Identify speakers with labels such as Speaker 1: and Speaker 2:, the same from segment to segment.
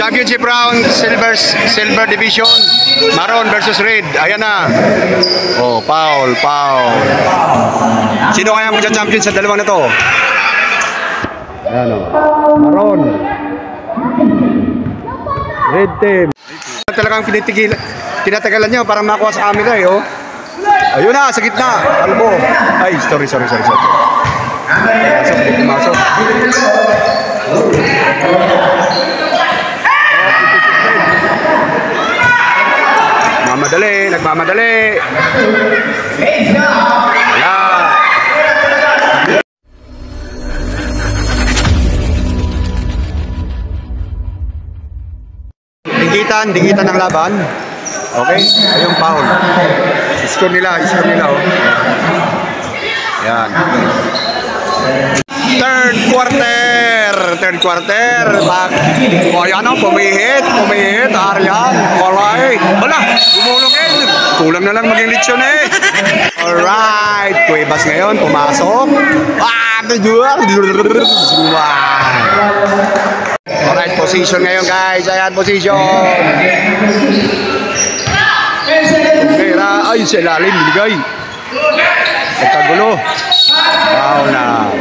Speaker 1: Championship round, silver division, maroon versus red. Ayan na. Oh, foul. Sino kaya magcha-champion sa dalawang na to? Ayan o. Maroon. Red team. Talagang tinatagalan nyo para makuha sa camera eh, oh. Ayun na, sa gitna. Albo. Ay, sorry. Pumasok. Nagmamadali. Wala. Digitan ng laban. Okay? Ayun, foul. Score nila, oh. Yan. Third quarter. O yan o, pumihit. Aryan. Alright. Wala, gumulungin. Kulang na lang maging lechon eh. Alright. Cuevas ngayon, pumasok. Alright, position ngayon guys. Ayan, position. Pera. Ay, sa ilalim. Binigay. Pagkagulo. Wow na.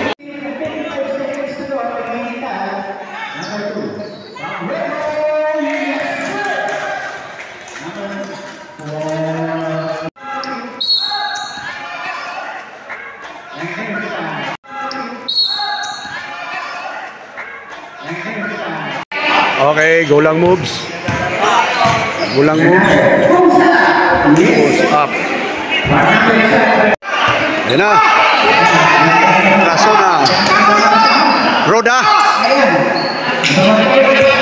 Speaker 1: Okay, golang moves. Push up. Ayan na. Raso na. Roda.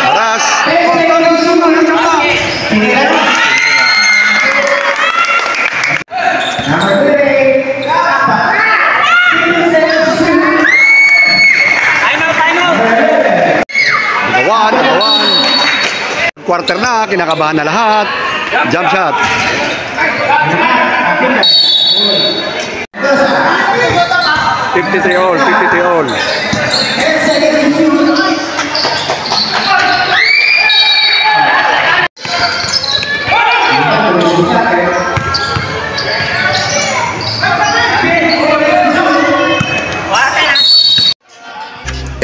Speaker 1: Aras. Quarter na, kinakabahan na lahat. Jump shot. $53 all.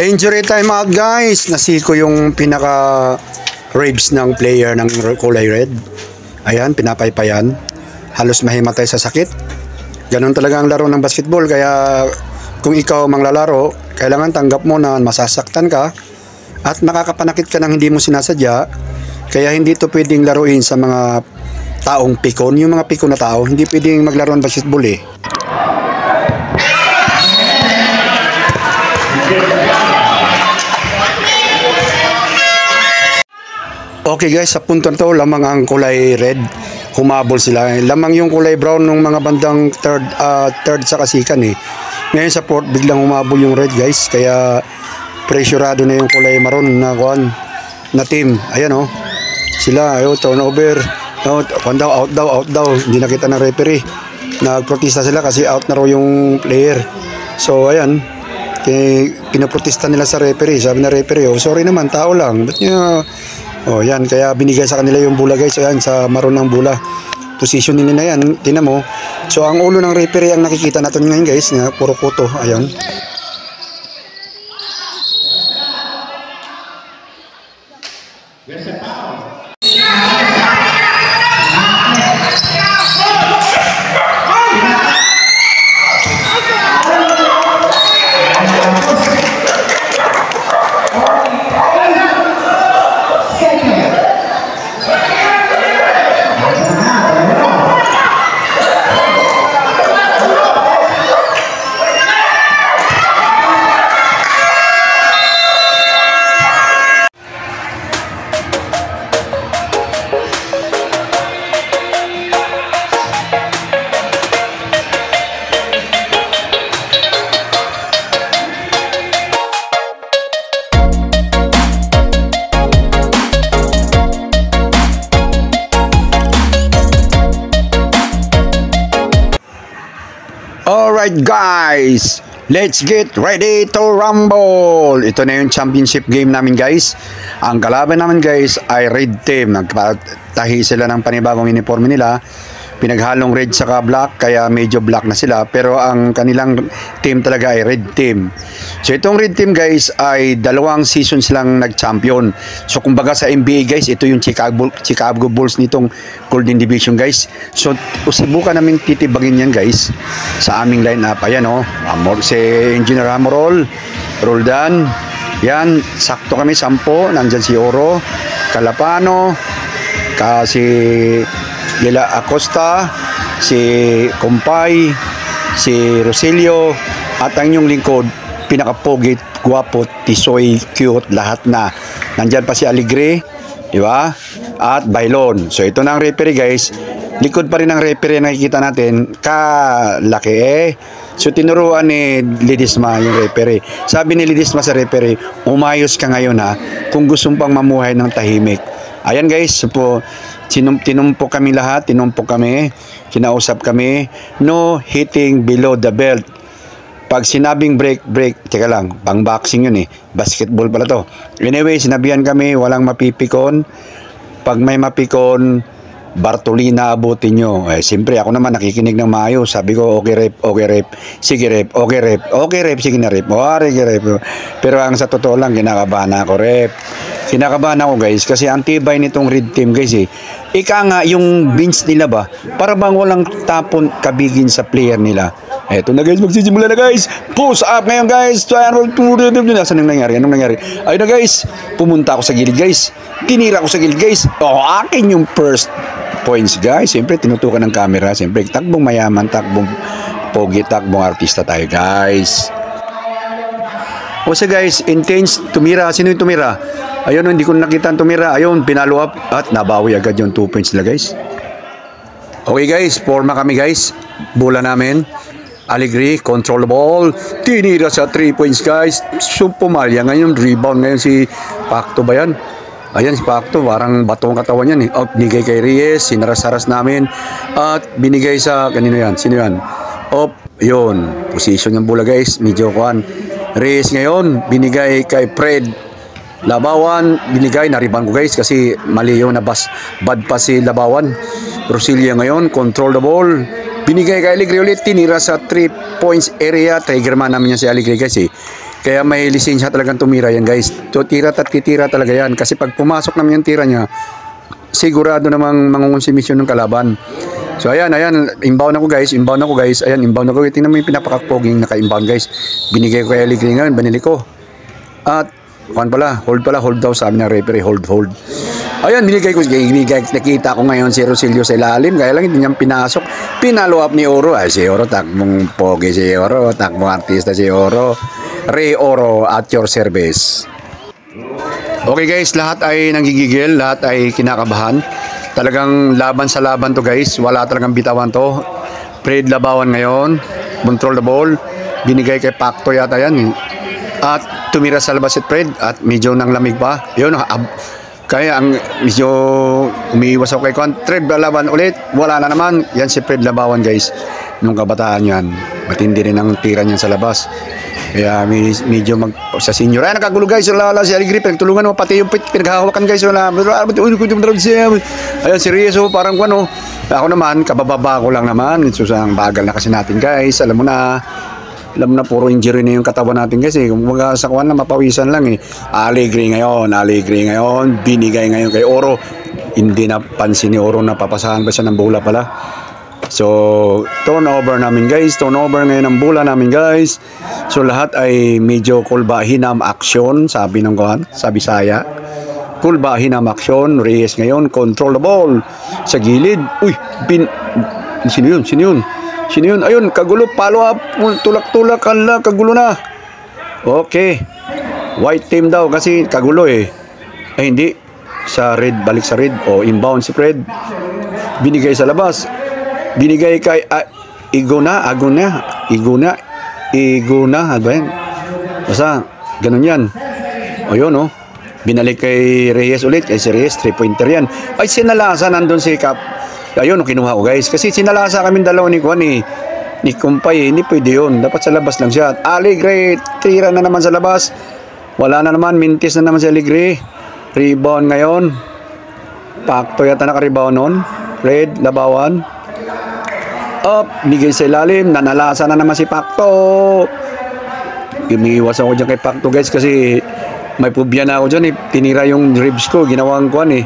Speaker 1: Injury time out guys. Nasiko yung pinaka ribs ng player ng kulay red. Ayan, pinapaypayan. Halos mahimatay sa sakit. Ganon talaga ang laro ng basketball. Kaya kung ikaw manglalaro, kailangan tanggap mo na masasaktan ka at makakapanakit ka ng hindi mo sinasadya. Kaya hindi to pwedeng laruin sa mga taong pikon. Yung mga pikon na tao, hindi pwedeng maglaro ng basketball eh. Okay guys, sa punto na to, lamang ang kulay red. Humabol sila. Lamang yung kulay brown ng mga bandang third sa kasikan eh. Ngayon sa fourth, biglang humabol yung red guys. Kaya pressurado na yung kulay maroon na team. Ayan oh. Sila, turnover. Out daw. Hindi nakita ng referee. Nagprotesta sila kasi out na raw yung player. So ayan. Pinaprotesta nila sa referee. Sabi na referee, sorry naman, tao lang. Ba't niya... yan, kaya binigay sa kanila yung bula guys. Ayan, sa maroon ng bula. Position nila na yan, tinan mo. So, ang ulo ng referee ang nakikita natin ngayon guys, na puro kuto. Ayan. Alright guys, Let's get ready to rumble! Ito na yung championship game namin guys. Ang kalaban namin guys ay red team. Nagpatahi sila ng panibagong uniforme nila. Pinaghalong red saka black, kaya medyo black na sila. Pero ang kanilang team talaga ay red team. So itong red team guys ay 2 seasons lang nag-champion. So kumbaga sa NBA guys, ito yung Chicago Bulls nitong Golden Division guys. So subukan namin titibagin yan guys sa aming line-up. Ayan o, si Engineer Amorol, Roldan. Yan, sakto kami 10. Nandyan si Oro, Calapano, si Lila Acosta, si Compay, si Rosilio, at ang inyong lingkod, pinakapogit, guwapo, tisoy, cute, lahat na. Nandyan pa si Aligre, di ba? At Bailon. So ito na ang referee guys. Likod pa rin ang referee na nakikita natin. Kalaki So tinuruan ni Lidisma yung referee. Sabi ni Lidisma sa referee, umayos ka ngayon ha, kung gusto pang mamuhay ng tahimik. Ayan guys, so po, tinumpok kami lahat, kinausap kami, no hitting below the belt. Pag sinabing break, teka lang, pang boxing yun basketball pala to. Anyway, sinabihan kami, walang mapipikon. Pag may mapikon, Bartolina abutin nyo. Siyempre ako naman nakikinig ng maayos. Sabi ko, okay rep, sige rep, sige na rep. Pero ang sa totoo lang, kinakabahan ako rep. Kinakabahan ako guys, kasi ang tibay nitong red team guys Ika nga, yung bench nila ba, para bang walang tapon kabigin sa player nila. Eto na guys, magsisimula na guys. Push up ngayon guys. Saan nang nangyari? Anong nangyari? Ayun na guys, pumunta ako sa gilid guys. Tinira ko sa gilid guys. Akin yung first points guys. Siyempre tinutukan ng camera. Siyempre takbong mayaman, takbong pogi, takbong artista tayo guys. O so guys, intense tumira. Sino yung tumira? Ayun, hindi ko nakita ang tumira. Ayun, pinalo up at nabawi agad yung 2 points nila guys. Okay guys, forma kami guys. Bola namin. Aligre, control the ball. Tinira sa 3 points guys. Pumalya ngayon, rebound ngayon si Pacto ba yan? Ayan si Pacto, parang batong katawan yan binigay kay Reyes, sinaras-saras namin. At binigay sa, kanino yan? Sino yan? Yun, position yung bola guys. Medyo kuhan. Reyes ngayon, binigay kay Fred Labawan, binigay, nariban ko guys kasi mali yung bad pa si Labawan. Rosilio ngayon, control the ball. Binigay kay Aligre ulit, tinira sa 3 points area. Triggerman namin yan si Aligre guys Kaya may lisensya talagang tumira yan guys. Titira talaga yan. Kasi pag pumasok naman yung tira niya, sigurado namang mangungonsumisyon ng kalaban. So ayan, inbound ako guys. Ayan, inbound ako. Tingnan mo yung pinapakakpoging naka-inbound guys. Binigay ko kay Aligre ngayon, binili ko. At hold daw sabi ng referee, hold. Ayan, binigay ko, nakita ko ngayon si Rosilio sa ilalim, kaya lang hindi niyang pinasok. Pinalo up ni Oro. Si Oro, takbong pogi si Oro, takbong artista si Oro. Ray Oro at your service. Okay guys, lahat ay nanggigigil, lahat ay kinakabahan. Talagang laban sa laban to guys, wala talagang bitawan to. Fred Labawan ngayon, control the ball. Binigay kay Pacto yata yan At tumira sa labas si Fred at medyo nang lamig pa. Yun, kaya ang medyo umiiwas ako kay Fred Labawan ulit. Wala na naman. Yan si Fred Labawan guys. Nung kabataan yan. Matindi rin ang tira niyan sa labas. Kaya medyo sa senior. Ay, nakagulo guys. Wala si Aligre. Pinagtulungan mo pati yung pinaghahawakan guys. Ayan si Reyes. Parang ako naman, kabababa ko lang naman. Susang bagal na kasi natin guys. Alam mo na, puro injury na yung katawan natin kasi kumbaga sa kuwan na mapawisan lang Aligre ngayon, binigay ngayon kay Oro. Hindi na pansin ni Oro na papasahan ba siya ng bola pala. So, turnover namin guys. Turnover ngayon ang bola namin guys. So, lahat ay medyo kulbahinam action, sabi ng kuwan, sabi saya. Kulbahinam action. Reyes ngayon, control the ball sa gilid. Sino yun? Ayun, kagulo, follow up, tulak-tulak, kagulo na. Okay. White team daw kasi kagulo hindi. Sa red, balik sa red. Inbound si Fred. Binigay sa labas. Binigay kay Iguna. Ano ba yan? Basta, ganun yan. Yun binalik kay Reyes ulit. Si Reyes, 3-pointer yan. Sinalasa, nandun si Cap. Ayun, kinuha ko guys. Kasi sinalasa kami dalawa ni ni Kumpay. Hindi pwede yun. Dapat sa labas lang siya. Aligre, tira na naman sa labas. Wala na naman. Mintis na naman si Aligre. Rebound ngayon. Pacto yata naka-rebound nun. Red, labawan. Up, bigay sa ilalim. Nanalasa na naman si Pacto. Umiiwas ako dyan kay Pacto guys kasi may pubya na ako dyan eh. Tinira yung ribs ko. Ginawang kuhan eh.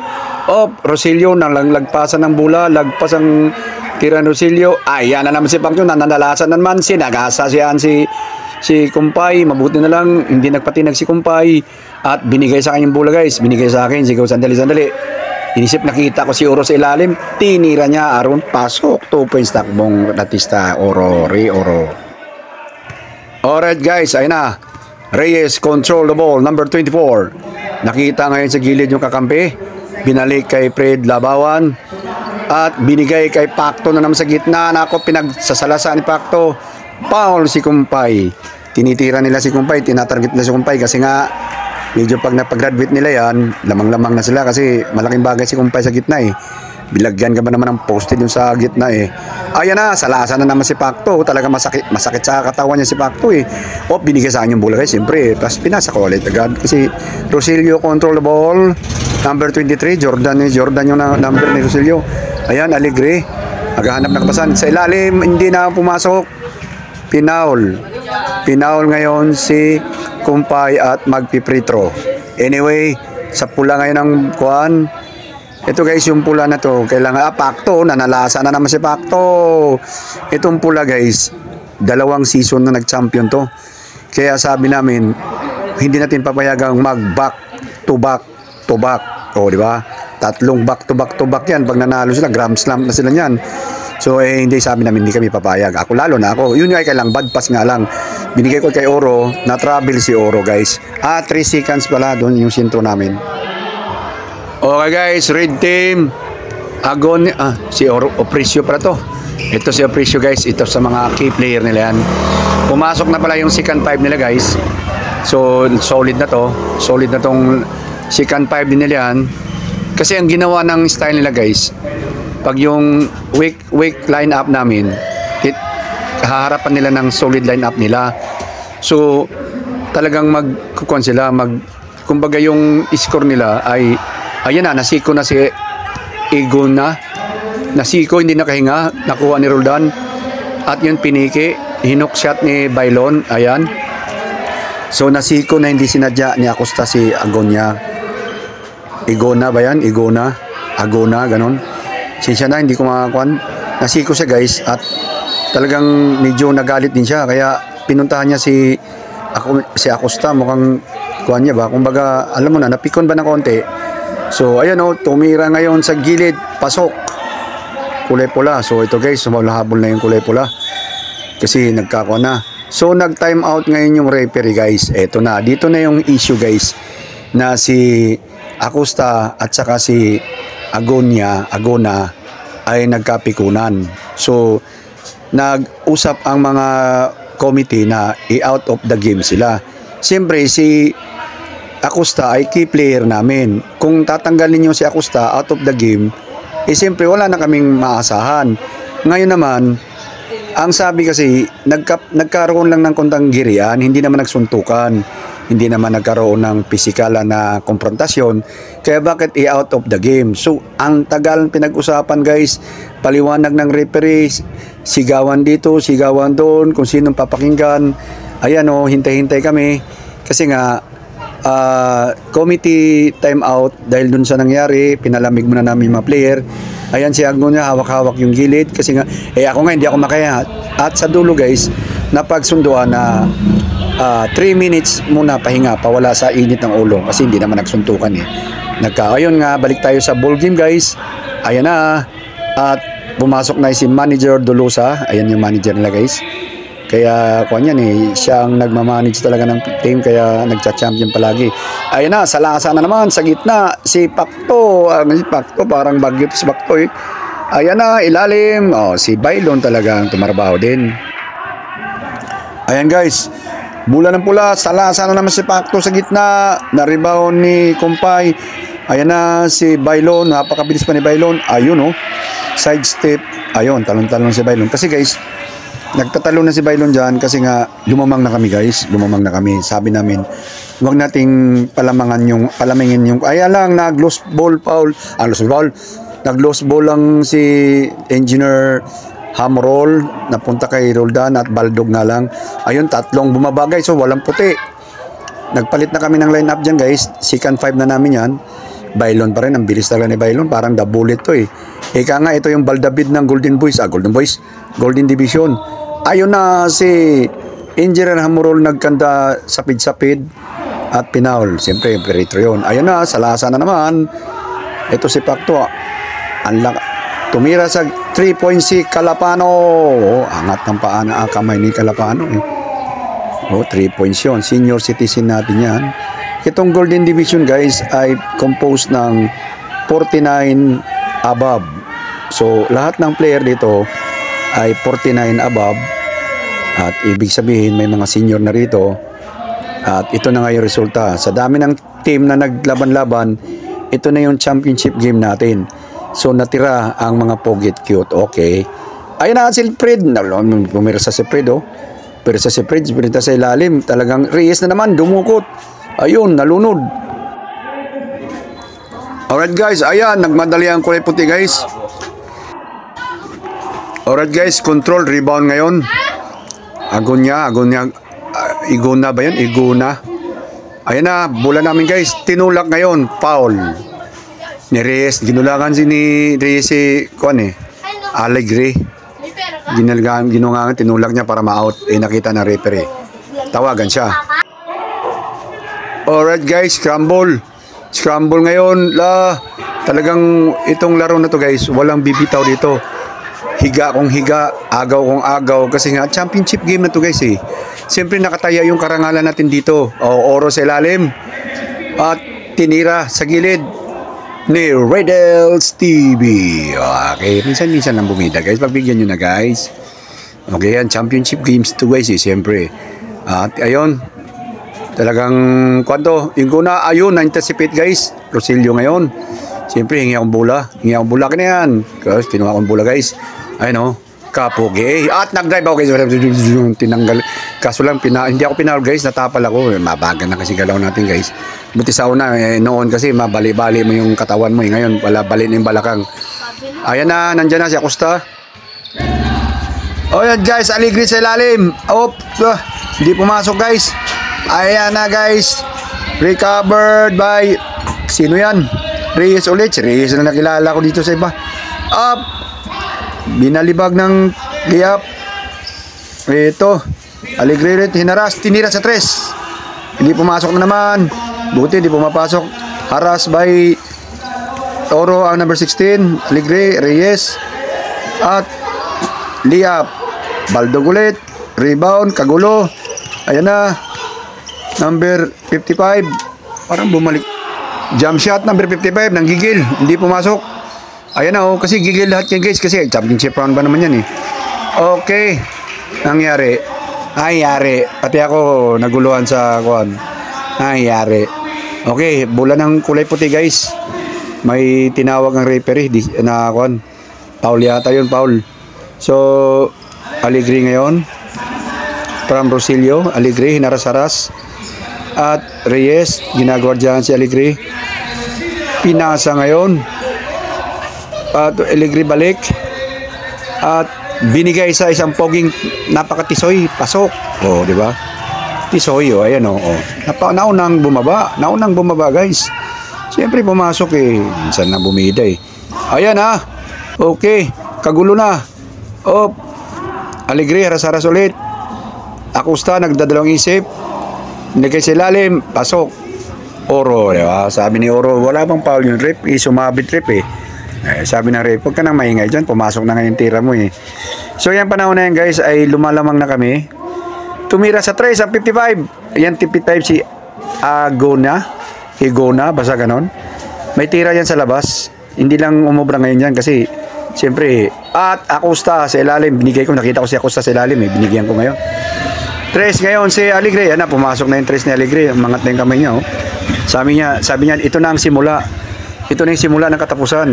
Speaker 1: Up, Rosilio, lagpasan ng bola. Lagpas ang tira ng Rosilio. Ayan na naman si Pacto. Nanalasan na naman. Sinagasa siyan si Kumpay. Mabuti na lang. Hindi nagpatinag si Kumpay. At binigay sa akin yung bola guys. Binigay sa akin. Sigaw sandali. Inisip nakita ko si Oro sa ilalim. Tinira niya. Aron pasok. 2 points takbong Ratista. Oro. Alright guys. Ayun na. Reyes control the ball. Number 24. Nakita ngayon sa gilid yung kakampi. Binalik kay Fred Labawan. At binigay kay Pacto na naman sa gitna. Nako, pinagsasalasa ni Pacto. Foul si Kumpay. Tinitira nila si Kumpay. Tinatarget nila si Kumpay kasi nga medyo pag napag-graduate nila yan, lamang-lamang na sila kasi malaking bagay si Kumpay sa gitna eh. Bilagyan ka ba naman ng posted yung sa gitna eh. Ayan na, salasa na naman si Pacto. Talaga masakit sa katawan niya si Pacto eh. O, binigay sa akin yung bola guys, siyempre. Tapos pinasa ko ulit agad kasi Rosilio control the ball. Number 23, Jordan yung number ni Rosilio. Ayan, Aligre. Maghahanap ng kapasan. Sa ilalim, hindi na pumasok. Pinaul ngayon si Kumpay at magpipritro. Anyway, sa pula ngayon ng kuhan. Ito guys, yung pula na to. Kailangan, Pacto, nanalasa na naman si Pacto. Itong pula guys, 2 season na nag-champion to. Kaya sabi namin, hindi natin papayagang mag-back to back. O, di ba? 3 back to back yan. Pag nanalo sila, grand slam na sila yan. So, hindi sabi namin, hindi kami papayag. Ako, lalo na ako. Yun nga kailang, bad pass nga lang. Binigay ko kay Oro, na-travel si Oro, guys. 3 seconds pala, doon yung sintro namin. Okay, guys, red team. Si Oro, Opricio pala to. Ito si Opricio, guys. Ito sa mga key player nila yan. Pumasok na pala yung second 5 nila, guys. So, solid na to. Solid na tong second 5 din nila yan. Kasi ang ginawa ng style nila, guys, pag yung weak line up namin, haharapan nila ng solid line up nila. So talagang magkukuan sila, kumbaga yung score nila ay ayan na, nasiko na si Egon na. Nasiko, hindi nakahinga, nakuha ni Roldan. At yun piniki, hinook shot ni Bailon, ayan. So nasiko na, hindi sinadya ni Acosta si Agonia. Igona ba yan? Agona, ganon. Sinsya na, hindi ko makakuan. Nasiko siya guys at talagang medyo nagalit din siya. Kaya pinuntahan niya si Acosta. Mukhang kuan niya ba? Kumbaga, alam mo na, napikon ba ng konti? So, ayan o, tumira ngayon sa gilid. Pasok. Kulay pula. So, ito guys, sumahabol na yung kulay pula. Kasi nagkakuan na. So, nag-time out ngayon yung referee guys. Eto na. Dito na yung issue guys. Na si Acosta at saka si Agona ay nagkapikunan. So, nag-usap ang mga committee na i-out of the game sila. Siyempre, si Acosta ay key player namin. Kung tatanggalin niyo si Acosta out of the game, siyempre wala na kaming maasahan. Ngayon naman, ang sabi kasi, nagkaroon lang ng kontang girian, hindi naman nagsuntukan. Hindi naman nagkaroon ng pisikala na konfrontasyon. Kaya bakit i-out of the game? So, ang tagal pinag-usapan guys, paliwanag ng referee, sigawan dito, sigawan doon, kung sinong papakinggan. Ayan o, hintay-hintay kami. Kasi nga, committee time out dahil dun sa nangyari, pinalamig muna namin mga player. Ayan si Agno niya, hawak-hawak yung gilid. Kasi nga, ako nga, hindi ako makaya. At sa dulo guys, napagsunduan na 3 minutes muna pahinga, pawala sa init ng ulo kasi hindi naman nagsuntukan eh. Ayun nga, balik tayo sa ball game guys. Ayan na. At pumasok na si Manager Dolosa. Ayan yung manager nila guys. Kaya kuan yan eh, siya ang nagmamanage talaga ng team kaya nagcha-champion palagi. Ayan na, salasa na naman sa gitna si Pacto. Si Pacto parang bagyo si Pacto eh. Ayan na, ilalim. Si Bailon talagang tumarbaho din. Ayan guys. Bula ng pula, salasa na naman si Pacto sa gitna. Na-rebound ni Kumpay. Ayan na si Bailon. Napakabilis pa ni Bailon. Ayun oh. Side step. Ayun, talon-talon si Bailon. Kasi guys, Nagtatalo na si Bailon dyan kasi nga lumamang na kami guys. Lumamang na kami. Sabi namin, huwag nating palamingin yung, ay lang, nag-lost ball foul. Lost ball. Nag-lost ball lang si Engineer Hamroll. Napunta kay Roldan at Baldog nga lang. Ayun, tatlong bumaba guys. So, walang puti. Nagpalit na kami ng lineup dyan guys. Second 5 na namin yan. Bailon pa rin. Ang bilis talaga ni Bailon. Parang the bullet to eh. Ika nga, ito yung Baldabid ng Golden Boys. Golden Division. Ayun na si Engineer Hamurol nagkanda sapid-sapid at pinaul. Siyempre, peritro yun. Ayun na, salasa na naman. Ito si Pacto. Tumira sa 3-point si Calapano. Angat ng paa na kamay ni Calapano. 3 points yun. Senior citizen natin yan. Itong Golden Division guys ay composed ng 49 above. So, lahat ng player dito ay 49 above. At ibig sabihin may mga senior na rito. At ito na nga yung resulta. Sa dami ng team na naglaban-laban, ito na yung championship game natin. So natira ang mga pogit cute. Okay. Ayun na si Fred. Pumirsa si Fred oh. Pero sa si Fred, pinita sa ilalim. Talagang Reyes na naman, dumukot. Ayun, nalunod. Alright guys, ayan, nagmadali ang kulay puti guys. Alright guys, control, rebound ngayon. Agonya, Iguna ba yun? Iguna. Ayan na, bola namin guys. Tinulak ngayon, foul. Ni Reyes, ginulangan ni Reyes Alegre. Ginungangan, tinulak niya para ma-out. Nakita na referee. Tawagan siya. Alright guys, scramble. Scramble ngayon. Talagang itong laro na to guys, walang bibitaw dito. Higa kung higa, agaw kung agaw. Kasi nga, championship game na to guys eh. Siyempre nakataya yung karangalan natin dito. Oro sa ilalim. At tinira sa gilid ni Redels TV. Okay, minsan-minsan lang bumida guys. Pagbigyan nyo na guys. Okay yan, championship games to guys eh, siyempre. At ayun, talagang kwanto, yung kuna, ayun, na-anticipate guys. Rosilio ngayon. Siyempre, hingi akong bola. Hingi akong bola ka na yan. Kasi kinuha akong bola guys. Ayun o, kapogi. At nag-drive ako guys. Tinanggal. Kaso lang, hindi ako pinahal guys. Natapal ako. Mabagan na kasi galaw natin guys. Buti sa una, noon kasi mabali-bali mo yung katawan mo. Ngayon, wala bali na yung balakang. Ayan na, nandyan na si Acosta. O yan guys, Alegre sa ilalim. Hindi pumasok guys. Ayan na guys. Recovered by, sino yan? Reyes ulit. Si Reyes na nakilala ko dito sa iba. Up. Binalibag ng layup. Ito. Alegre ulit. Hinaras. Tinira sa 3. Hindi pumasok na naman. Buti hindi pumapasok. Haras by Oro ang number 16. Alegre. Reyes. At layup. Baldog ulit. Rebound. Kagulo. Ayan na. Number 55. Parang bumalik. Jump shot number 55 ng gigil. Hindi pumasok. Ayan na kasi gigil lahat yan guys. Kasi championship round ba naman yan eh. Okay. Nangyari. Pati ako naguluhan sa kuwan. Nangyari. Okay. Bola ng kulay puti guys. May tinawag ng referee na kuwan. Foul yata yun. Foul. So Alegre ngayon. From Rosilio. Alegre hinaras-haras. At Reyes, ginagwardyahan si Alegre. Pinasa ngayon. At Alegre balik. At binigay sa isang poging napakatisoy. Pasok. Di ba? Tisoy, ayan Naunang bumaba guys. Siyempre pumasok eh. Minsan na bumida eh. Ayan Okay. Kagulo na. Alegre, haras-haras ulit. Acosta, nagdadalawang isip. Nagkay sa ilalim, pasok. Oro, diba? Sabi ni Oro, wala bang foul yung rep? Sumabit rep eh. Sabi ng rep, huwag ka nang maingay dyan, pumasok na ngayon tira mo eh. So yan panahon na yan guys, ay lumalamang na kami. Tumira sa 3, sa 55. Yan 55 si Igona, basta ganon. May tira yan sa labas. Hindi lang umubra ngayon yan kasi siyempre, at Acosta sa ilalim, binigay ko, nakita ko si Acosta sa ilalim eh, binigyan ko ngayon. 3 ngayon si Alegre. Yan na, pumasok na yung 3 ni Alegre. Mangat na yung kamay niya. Sabi niya, ito na ang simula. Ito na yung simula ng katapusan.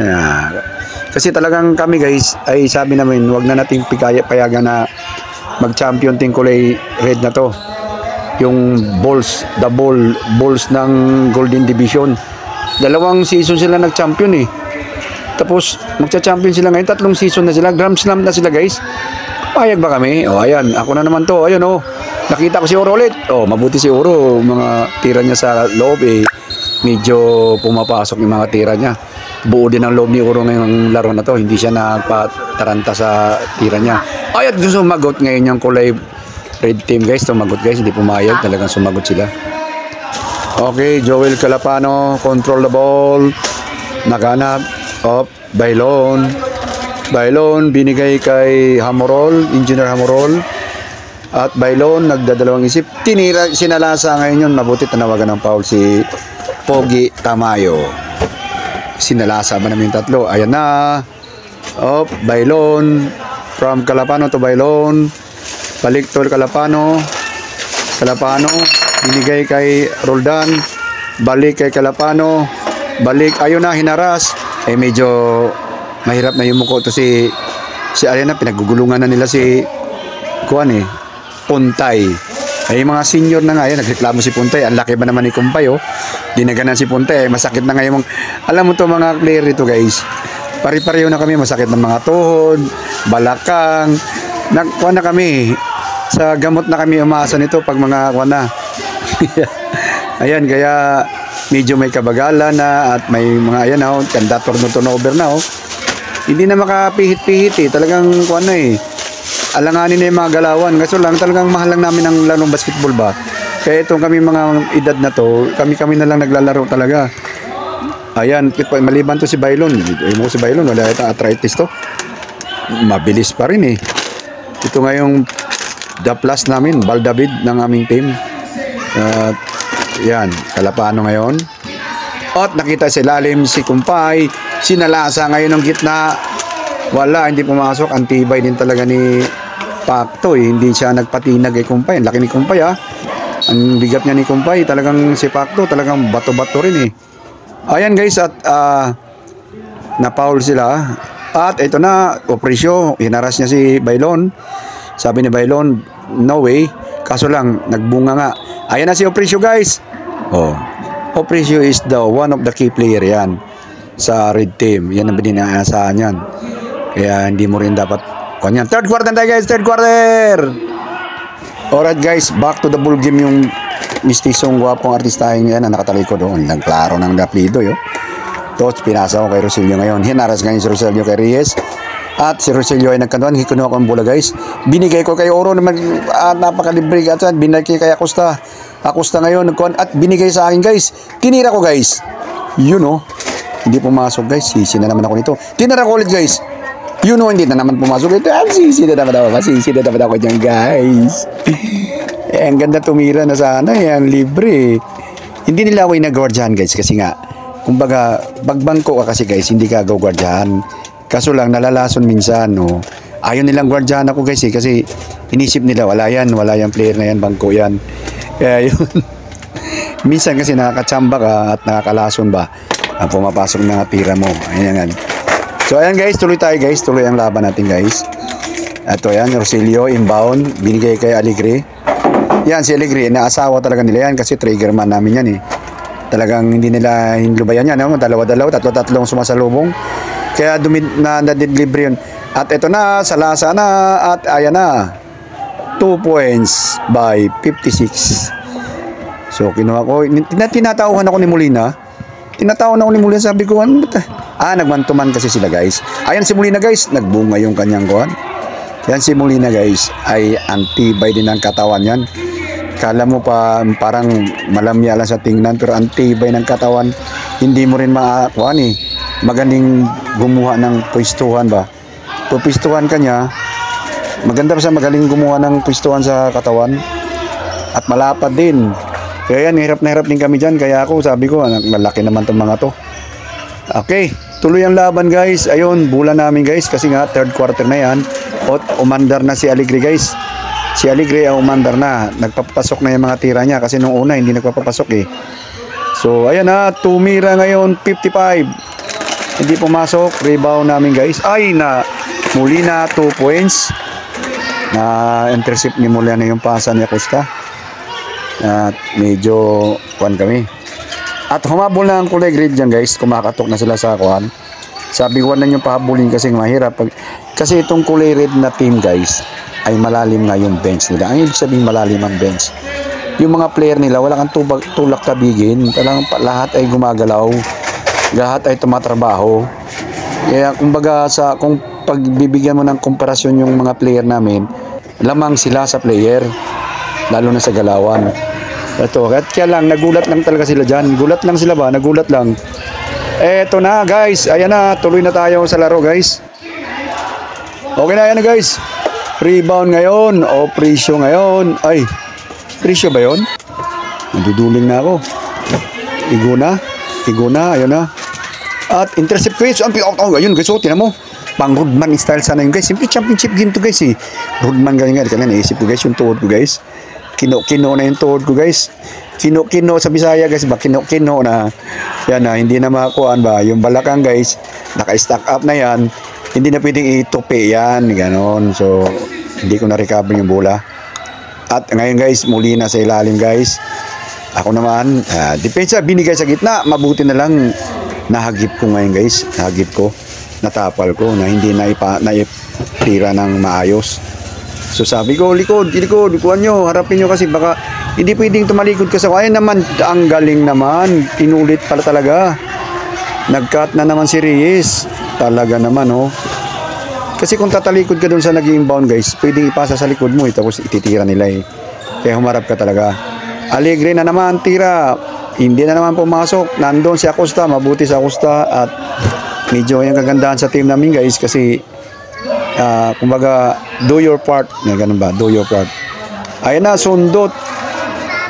Speaker 1: Kasi talagang kami guys, ay sabi namin, wag na nating payagan na mag-champion ting kulay red na to. Yung Bulls ng Golden Division. 2 season sila nag-champion eh. Tapos magcha-champion sila ngayon, 3 season na sila, Grand Slam na sila guys. Payag ba kami? Oh, ayan, ako na naman to. Ayun oh. Nakita ko si Oro ulit. Oh, mabuti si Oro, mga tira niya sa loob eh. Medyo pumapasok yung mga tira niya. Buo din ang loob ni Oro ngayong laro na to. Hindi siya nagpataranta sa tira niya. Ay, at sumagot ngayon yung kulay red team guys. Sumagot guys, hindi pumayag. Talagang sumagot sila. Okay, Joel Calapano, control the ball. Naghanap. Up, Bailon. Bailon, binigay kay Hamorol, Engineer Hamorol. At Bailon, nagdadalawang isip. Tinira, sinalasa ngayon yun. Mabuti tanawagan ng foul si Pogi Tamayo. Sinalasa ba namin 3? Ayan na. Up, Bailon. From Calapano to Bailon. Balik to Calapano. Calapano. Binigay kay Roldan. Balik kay Calapano. Balik. Ayun na, hinaras. Eh medyo mahirap na yung muko to si Ariana. Pinagugulungan na nila si Puntay. Ay mga senior na nga yan, nagreklamo si Puntay. Ang laki ba naman ni Kumpay oh. Dinaganan si Puntay, masakit na ngayon. Alam mo to mga player ito guys, pari-pareho na kami, masakit ng mga tuhod, balakang. Na kami sa gamot na kami umasa nito pag mga na. Ayan, kaya medyo may kabagalan na at may mga ayan oh, tanda turnover na oh. Hindi na makapihit-pihit eh, talagang alanganin na yung mga galawan. Kaso lang talagang mahal lang namin ang larong basketball ba. Kaya itong kami mga edad na to, kami na lang naglalaro talaga. Ayan, maliban to si Bailon. Ayun mo si Bailon, wala ito arthritis to. Mabilis pa rin eh. Ito nga yung the plus namin, Baldavid ng aming team. Yan, Calapano ngayon. At nakita sa ilalim si Kumpay, sinalasa ngayon ng gitna. Wala, hindi pumasok. Antibay din talaga ni Pacto eh. Hindi siya nagpatinag kay Kumpay. Ang laki ni Kumpay ah. Ang bigat niya ni Kumpay. Talagang si Pacto, talagang bato-bato rin eh. Ayan guys, at na-foul sila. At ito na, Opresyo. Hinaras niya si Bailon. Sabi ni Bailon, no way. Kaso lang, nagbunga nga. Ayan na si Opresyo guys. Oh, Opresyo is one of the key player yan sa red team. Yan ang bininaasahan yan. Kaya hindi mo rin dapat kanyan. Third quarter tayo guys, third quarter. Alright guys, back to the ball game yung mistisong gwapong artistahin yan na nakatalikod doon. Nagklaro ng daplido yo. Tapos pinasa ko kay Rosilio ngayon. Hinaras ngayon si Rosilio kay Reyes. At si Rosilio ay nagkanduan. Hikunuha ko ang bola guys. Binigay ko kay Oro naman napakalibre. At binigay kay Acosta. Acosta ngayon nagkuhan. At binigay sa akin guys. Tinira ko guys. Yun oh. Hindi pumasok guys. Sisi na naman ako nito. Tinira ko ulit guys. Yun oh. Hindi na naman pumasok ito. Sisi na naman ako. Sisi na naman ako dyan guys. Ang ganda tumira na sana. Yan libre. Hindi nila ako inagwardyahan guys. Kasi nga. Kumbaga, pagbangko ka kasi guys, hindi ka gawardyahan. Kaso lang, nalalason minsan, no. Ayaw nilang gwardyahan ako guys, kasi inisip nila, wala yan player na yan, bangko yan. Kaya yun. Minsan kasi nakakatsamba ka at nakakalason ba, ang pumapasok na tira mo. Ayan. So ayan guys, tuloy tayo guys, tuloy ang laban natin guys. Ito yan, Rosilio, inbound, binigay kay Alegre. Yan, si Alegre, naasawa talaga nila yan kasi triggerman namin yan eh. Talagang hindi nila hinlubayan yan, no? Dalawa-dalawa, tatlo-tatlong sumasalubong. Kaya na-deliver yun. At ito na, salasa na, at ayan na. 2 points by 56. So, kinuha ko. Tinatauhan ako ni Molina. Sabi ko, nagmantuman kasi sila guys. Ayan si Molina guys, nagbunga yung kanyang kuhan. Yan si Molina guys, ay antibay din ang katawan yan. Kala mo pa parang malamya lang sa tingnan pero antibay ng katawan. Hindi mo rin makakuan eh. Magaling gumawa ng pwestuhan ba. Pwestuhan ka niya. Maganda pa siya magaling gumawa ng pwestuhan sa katawan. At malapad din. Kaya yan, hirap na hirap din kami dyan. Kaya ako sabi ko, malaki naman itong mga to. Okay, tuloy ang laban guys. Ayun, bulan namin guys. Kasi nga, third quarter na yan. At umandar na si Alegre guys. Si Alegre ang umandar na. Nagpapasok na yung mga tira niya. Kasi nung una hindi nagpapasok eh. So ayan na. Tumira ngayon 55. Hindi pumasok. Rebound namin guys. Ay na. Muli na 2 points. Na intercept ni Mulya na yung pasa ni Acosta. At medyo kuan kami. At humabol na ang kulay green dyan guys. Kumakatok na sila sa kuan. Sabi ko na yung pahabulin kasi mahirap. Kasi itong kulay red na team guys ay malalim nga yung bench nila. Ang ibig sabihin malalim ang bench. Yung mga player nila wala kang tulak tabigin. Talagang lahat ay gumagalaw. Lahat ay tumatrabaho. Kaya kumbaga kung pagbibigyan mo ng komparasyon yung mga player namin, lamang sila sa player. Lalo na sa galawan. Ito, kaya lang, nagulat lang talaga sila dyan. Gulat lang sila ba? Nagulat lang. Eto na guys, ayan na, tuloy na tayo sa laro guys. Okay na, ayan na guys. Rebound ngayon, o presyo ngayon. Ay, presyo ba yun? Naduduling na ako. Igo na, ayun na. At intercept guys, ayun guys, tinan mo. Pang Rodman style sana yun guys. Simple championship game to guys eh. Rodman ganyan nga, kanina naisip ko guys, yung tuhod ko guys. Kino na yung tuhod ko guys. Kino sa Bisaya guys ba, kino na yan na, hindi na makakuan ba yung balakang guys, naka-stack up na yan, hindi na pwedeng itupi yan, ganon. So hindi ko na-recover yung bola. At ngayon guys, muli na sa ilalim guys. Ako naman, depensa binigay sa gitna, mabuti na lang nahagip ko ngayon guys, natapal ko na hindi naipira ng maayos. So sabi ko, likod, kuhan nyo, harapin nyo kasi baka hindi pwedeng tumalikod ka sa ayun naman, ang galing naman, inulit pala talaga. Nag-cut na naman si Reyes. Talaga naman oh. Kasi kung tatalikod ka dun sa nag-inbound guys, pwedeng ipasa sa likod mo, tapos ititira nila eh. Kaya humarap ka talaga. Alegre na naman, tira. Hindi na naman pumasok. Nandun si Acosta, mabuti sa Acosta. At medyo yung kagandahan sa team namin guys kasi kumbaga, do your part. Ganun ba? Do your part. Ayan na, sundot.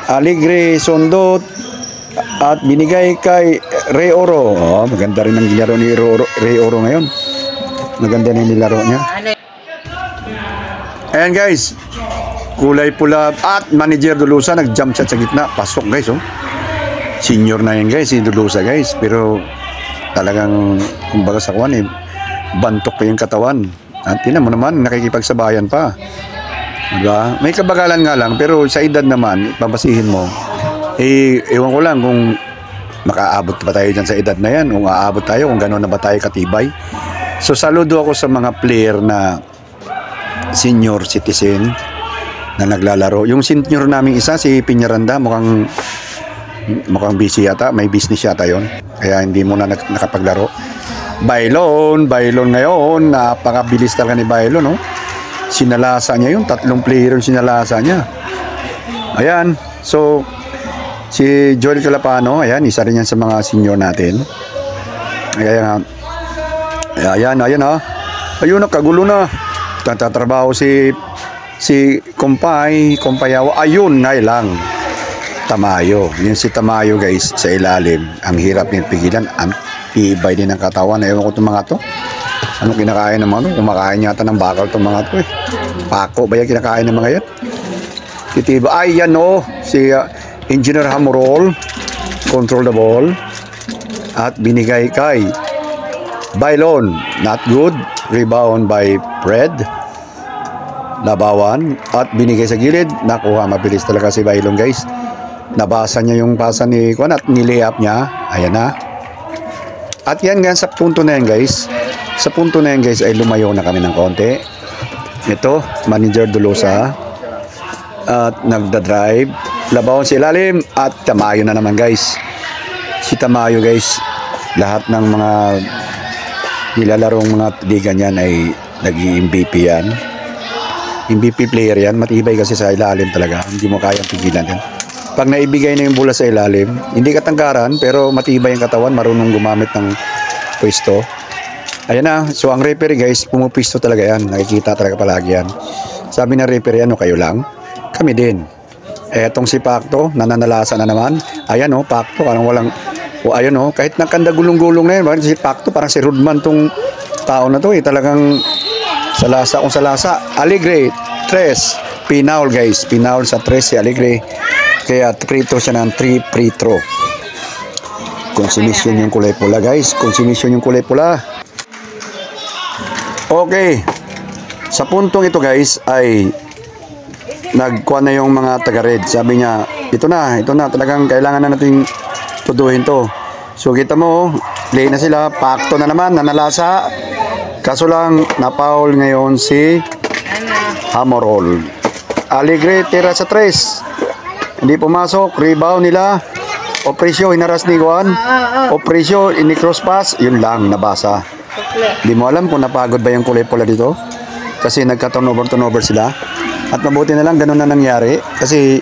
Speaker 1: Alegre, sundot. At binigay kay Ray Oro. Oh, maganda rin ang nilaro ni Ray Oro ngayon. Maganda na yung nilaro niya. Ayan guys. Kulay pula. At manager Dulusa, nag-jump shot sa gitna. Pasok guys, oh. Senior na yan guys, si Dulusa guys. Pero talagang, kumbaga sa kuwan eh, bantok pa yung katawan. At tinan mo naman, nakikipagsabayan pa. Diba? May kabagalan nga lang, pero sa edad naman, babasihin mo. Eh, ewan ko lang kung makaabot pa tayo dyan sa edad na yan, kung aabot tayo, kung gano'n na ba tayo katibay. So, saludo ako sa mga player na senior citizen na naglalaro. Yung senior naming isa, si Piñaranda, mukhang busy yata, may business yata yon. Kaya hindi mo na nakapaglaro. Bailon ngayon, napakabilis talaga ni Bailon, no? Sinalasa niya yung 3 player yung sinalasa niya. Ayan, so si Joel Calapano, ayan, isa rin yan sa mga senior natin. Ayan ha. Ayun na, kagulo na. Tatrabaho si Compayawa. Ayun nga lang. Tamayo. Yun si Tamayo guys, sa ilalim. Ang hirap niyang pigilan. Ang tibay din ng katawan. Ewan ko itong mga to. Anong kinakain ng mga to? Kumakain yata ng bakal itong mga to eh. Pako ba yung kinakain ng mga yan? Titiba. Ay yan o. Si Engineer Hamorol. Control the ball. At binigay kay Bailon. Not good. Rebound by Fred. Labawan. At binigay sa gilid. Nakuha. Mabilis talaga si Bailon guys. Nabasa niya yung pasa ni Kwan at nilay-up niya. Ayan na. At yan nga sa punto na yan guys. Sa punto na yan guys ay lumayo na kami ng konti. Ito, manager Dulusa. At nagda-drive. Labawan si ilalim. At Tamayo na naman guys. Si Tamayo guys. Lahat ng mga nilalarong mga tidigan yan ay nag-MVP yan. MVP player yan. Matibay kasi sa ilalim talaga. Hindi mo kayang pigilan yan. Pag naibigay na yung bola sa ilalim, hindi katangkaran pero matibay ang katawan, marunong gumamit ng pwesto. Ayan na, so ang referee guys, pumupwesto talaga yan. Nakikita talaga palagi yan. Sabi ng referee, ano kayo lang? Kami din. Etong si Pacto, nananalasa na naman. Ayan o, Pacto, parang walang, ayun o, kahit nakanda gulong-gulong na yun, si Pacto, parang si Rodman tong tao na to eh, talagang salasa kung salasa. Alegre, 3, Pinaul guys, Pinaul sa 3 si Alegre. Kaya free throw siya ng 3 free throw. Consummation yung kulay pula guys. Consummation yung kulay pula. Okay. Sa puntong ito guys ay nagkuha na yung mga taga-red. Sabi niya, ito na, talagang kailangan na nating tuduhin to. So kita mo, play na sila, pakto na naman, nanalasa. Kaso lang, napaul ngayon si Hamorol. Alegre tira sa 3. Hindi pumasok, rebound nila. Opresyo, hinaras ni Juan. Opresyo, ini-cross pass, yun lang, nabasa. Hindi mo alam kung napagod ba yung kulay pula dito. Kasi nagka-turnover sila. At mabuti na lang ganun na nangyari. Kasi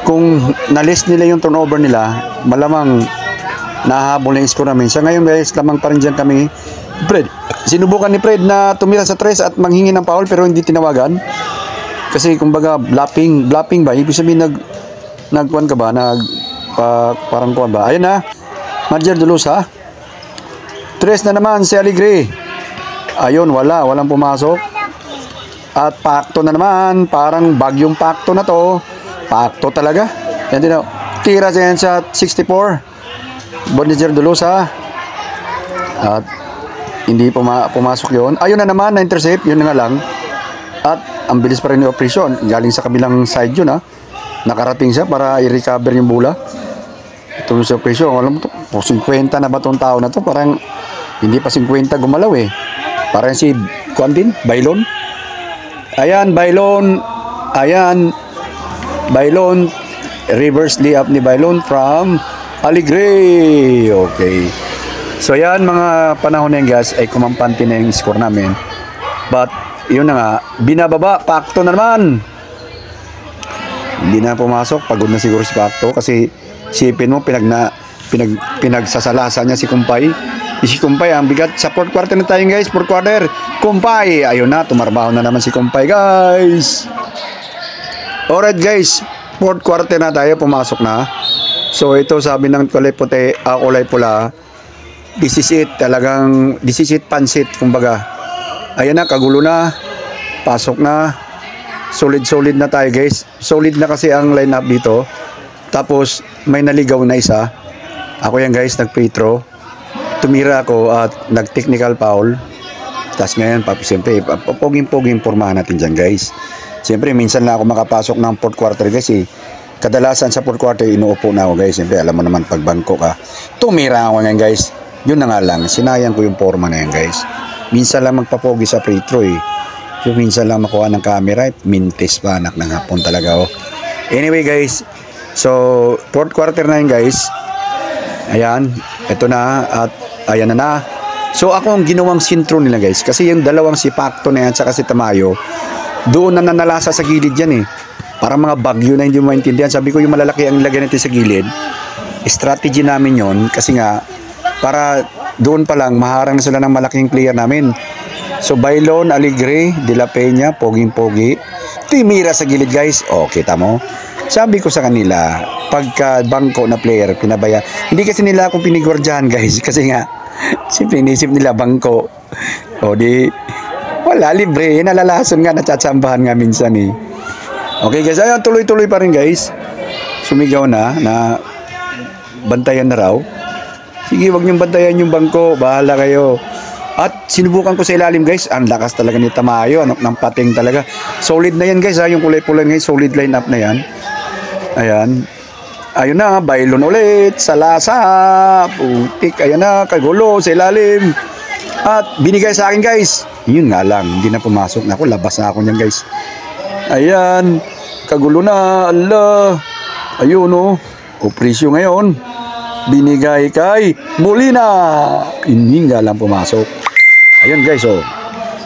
Speaker 1: kung na-list nila yung turnover nila, malamang nahabol na yung score namin. Sa ngayon guys, lamang pa rin dyan kami. Fred, sinubukan ni Fred na tumira sa 3 at manghingi ng foul pero hindi tinawagan. Kasi kumbaga blapping ba? Ibig sabihin nagkuhan ka ba? Parang kuhan ba? Ayun na. Marger Dulusa. 3 na naman si Alegre. Ayun, walang pumasok. At pakto na naman, parang bagyong pakto na to. Pakto talaga. Yan din, tira siya sa 64. Boniger Dulusa. At hindi pumasok yon. Ayun na naman, na-intercept. Yun na nga lang. At ang bilis pa rin yung operation. Galing sa kabilang side yun ha. Nakarating siya para i-recover yung bola. Ito sa operation. Alam mo to, 50 na ba itong tao na to? Parang hindi pa 50 gumalaw eh. Parang si Kuandin, Bailon. Ayan, Bailon. Ayan. Bailon. Reverse layup ni Bailon from Alegre. Okay. So, ayan, mga panahon na yung guys, ay kumampanti na yung score namin. But, yun na nga, binababa. Pakto na naman. Hindi na pumasok. Pagod na siguro si Pakto. Kasi, sipin mo, pinagsasalasa niya si Kumpay. Si Kumpay, ang bigat sa 4th quarter na tayo guys. 4th quarter, Kumpay. Ayun na, tumarbaho na naman si Kumpay guys. Alright guys, 4th quarter na tayo, pumasok na. So ito sabi ng kulay puti, kulay pula, this is it, talagang this is it pansit, kumbaga. Ayun na, kagulo na, pasok na. Solid na tayo guys. Solid na kasi ang lineup dito. Tapos may naligaw na isa. Ako yan guys, nag-free throw. Tumira ako at nag-technical foul. Tapos ngayon, siyempre, poging-poging pormahan natin dyan guys. Siyempre, minsan lang ako makapasok ng 4th quarter kasi kadalasan sa 4th quarter, inuupo na ako guys. Siyempre, alam mo naman, pag bangko ka, tumira ako ngayon guys. Yun na nga lang, sinayang ko yung forma na yan guys. Minsan lang magpapogi sa free throw eh. So, minsan lang makuha ng camera, mintis pa, anak ng hapon talaga oh. Anyway guys, so 4th quarter na yun guys. Ayan, ito na at ayan na. So ako ang ginawang sintro nila guys. Kasi yung dalawang si Pakto na yan saka si Tamayo, doon na nanalasa sa gilid yan eh. Parang mga bagyo na hindi mo maintindihan. Sabi ko yung malalaki ang ilagay natin sa gilid. Strategy namin yon kasi nga para doon pa lang maharang na sila ng malaking player namin. So Bailon, Alegre, De La Peña, poging-pogi. Timira sa gilid guys. O, kita mo. Sabi ko sa kanila, pagka bangko na player, pinabaya. Hindi kasi nila akong pinigwardyahan guys. Kasi nga, siyempre inisip nila bangko. O di, wala, libre. Nalalason nga, natsatsambahan nga minsan eh. Okay guys, ayun, tuloy-tuloy pa rin guys. Sumigaw na bantayan na raw. Sige, wag niyong bantayan yung bangko. Bahala kayo. At sinubukan ko sa ilalim guys. Ang lakas talaga ni Tamayo. Ng pating talaga. Solid na yan guys ha. Yung kulay-pula ngayon. Solid line up na yan. Ayan. Ayun na. Bailon ulit. Salasa. Putik. Ayan na. Kagulo sa ilalim. At binigay sa akin guys. Yun nga lang. Hindi na pumasok na ako. Labas na ako niyan guys. Ayan. Kagulo na. Allah. Ayun o. Opresyo ngayon. Binigay kay Molina. Hindi nga lang pumasok. Ayun guys, oh.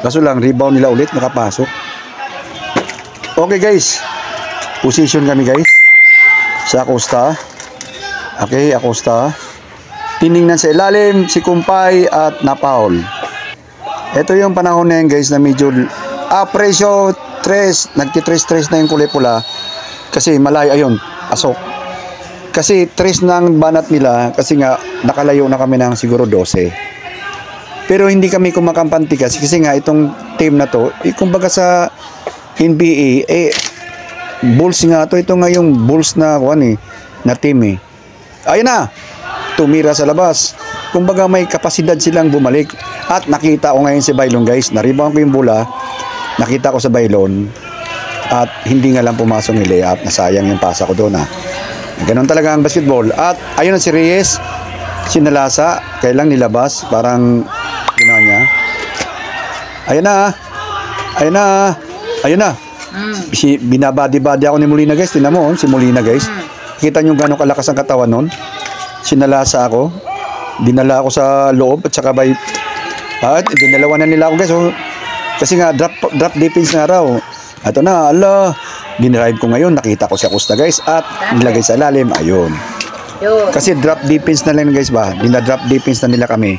Speaker 1: Kaso lang, rebound nila ulit, nakapasok. Okay guys. Position kami guys. Sa Acosta. Okay, Acosta. Tiningnan sa ilalim, si Kumpay at napaul. Ito yung panahon na yun guys na medyo presyo, nagtitres-tres na yung kulay pula. Kasi malayo, ayun, asok. Kasi tres ng banat nila, kasi nga nakalayo na kami ng siguro 12. Pero hindi kami kumakampanti kasi nga itong team na to, kumbaga sa NBA, Bulls nga to. Ito nga yung Bulls na na team eh. Ayun na, tumira sa labas. Kumbaga may kapasidad silang bumalik. At nakita ko ngayon si Bailon guys, na-rebound ko yung bola. nakita ko sa baylon at hindi nga lang pumasok yung layup, nasayang yung pasa ko doon Ganon talaga ang basketball. At ayun na si Reyes, sinalasa, kailang nilabas, parang ginawa niya. Ayun na. Ayun na. Ayun na. Binabadi-badi ako ni Molina guys. Tingnan mo, si Molina guys. Kita nyo gano'ng kalakas ang katawan nun. Sinalasa ako. Dinala ako sa loob at saka at dinalawa na nila ako guys. Kasi nga drop defense nga raw. Ito na, dinrive ko ngayon. Nakita ko si Acosta guys. At nilagay sa ilalim. Ayun. Kasi drop defense na lang guys ba. Drop defense na nila kami.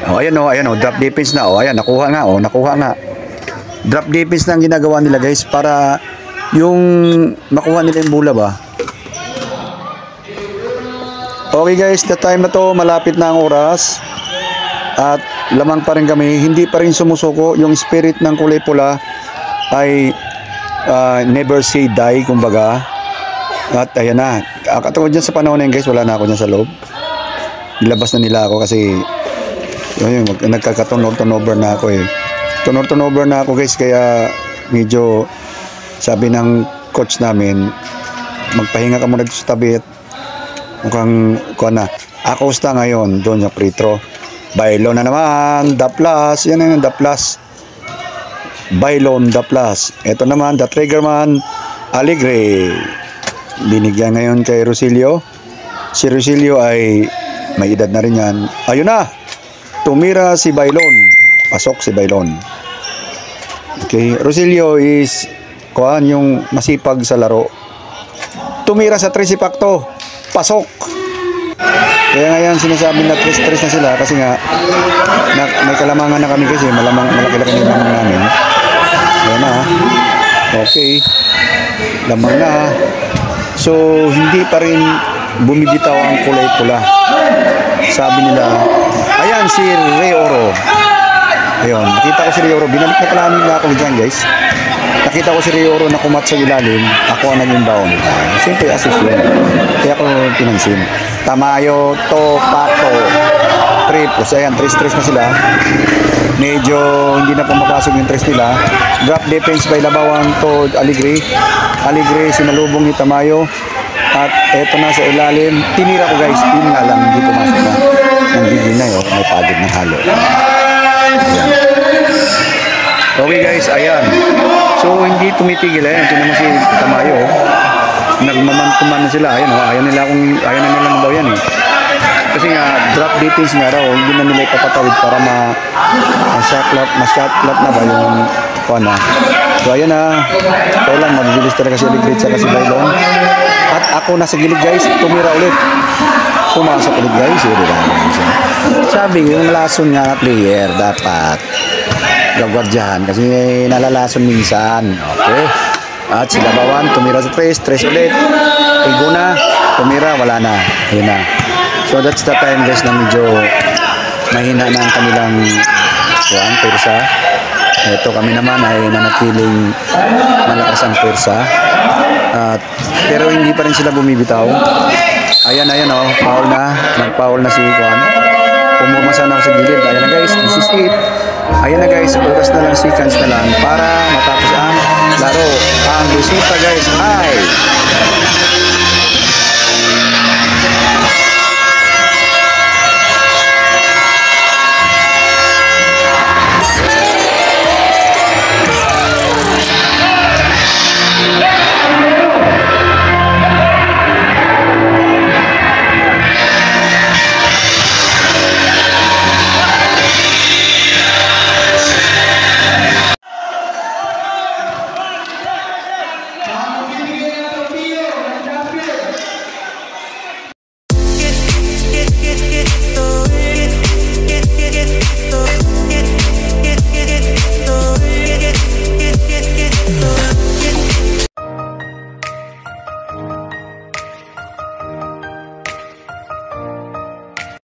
Speaker 1: Ayan drop defense na. Ayan, nakuha nga. Drop defense na ang ginagawa nila guys para yung makuha nila yung bola ba. Okay guys, the time na to, malapit na ang oras. At lamang pa rin kami, hindi pa rin sumusuko. Yung spirit ng kulay pula ay never say die, kumbaga. At ayan na, katulad dyan sa panahon na yun guys, wala na ako dyan sa loob. Nilabas na nila ako kasi nagkaka-turnover na ako turnover na ako guys, kaya medyo sabi ng coach namin, magpahinga ka muna dito sa tabi at mukhang Acosta ngayon doon sa free throw. Baylon na naman, the plus, yan yung the plus. Baylon, the plus. Ito naman, the triggerman, Alegre. Binigyan ngayon kay Rosilio. Si Rosilio ay may edad na rin yan. Ayun na, tumira si Baylon. Pasok si Baylon. Okay, Rosilio is yung masipag sa laro. Tumira sa 3 si Pacto. Pasok. Kaya ngayon sinasabi na 3-3 na sila kasi nga may kalamangan na kami kasi malaki-laki na lamang namin. Ayan na. Okay. Lamang na. So, hindi pa rin bumibitaw ang kulay pula. Sabi nila, ayan si Ray Oro. Ayun, nakita ko si Ray Oro. Binalik na pala nila ako dyan guys. Nakita ko si Ray Oro na kumat sa ilalim. Ako ang naging down. Siyempre, assist yun. Kaya ako pinansin. Tamayo, Pato, Tripos. Ayan, 3-3 na sila. Medyo hindi na pumapasok yung 3 nila. Drop defense by Labawan to Alegre. Alegre, sinalubong ni Tamayo. At eto na sa ilalim. Tinira ko guys. Yun nga lang, hindi pumasok na. Nanggigil na yun. May pagod ng halo. Ayan. Okay guys, ayan. So, hindi tumitigil. Ayan, ito naman si Tamayo. Nagmamantuman na sila. Ayaw na nila daw yan kasi nga drop defense nga raw, hindi na nila ipapatawid para ma-shot clock na ba yung so ayan na, kailan magbibilis talaga si Alegre at si Baylon. At ako nasa gilid guys, tumira ulit, pumasok ulit guys. Sabi yung lason nga na player dapat gagwardyahan kasi nalalason minsan. Okay, at si Labawan tumira sa 3 ulit. Iguna tumira, wala na. Ayun na. So that's the time guys na medyo mahina na ang kanilang pwersa. Ito kami naman ay nanatiling malakas ang pwersa. Pero hindi pa rin sila bumibitaw. Ayan, foul na. Nag-foul na si Juan. Pumumasa na ako sa gilid. Ayan na guys, this is it. Ayan na guys, oras na lang, seconds na lang para matapos ang laro. Ang resulta guys ay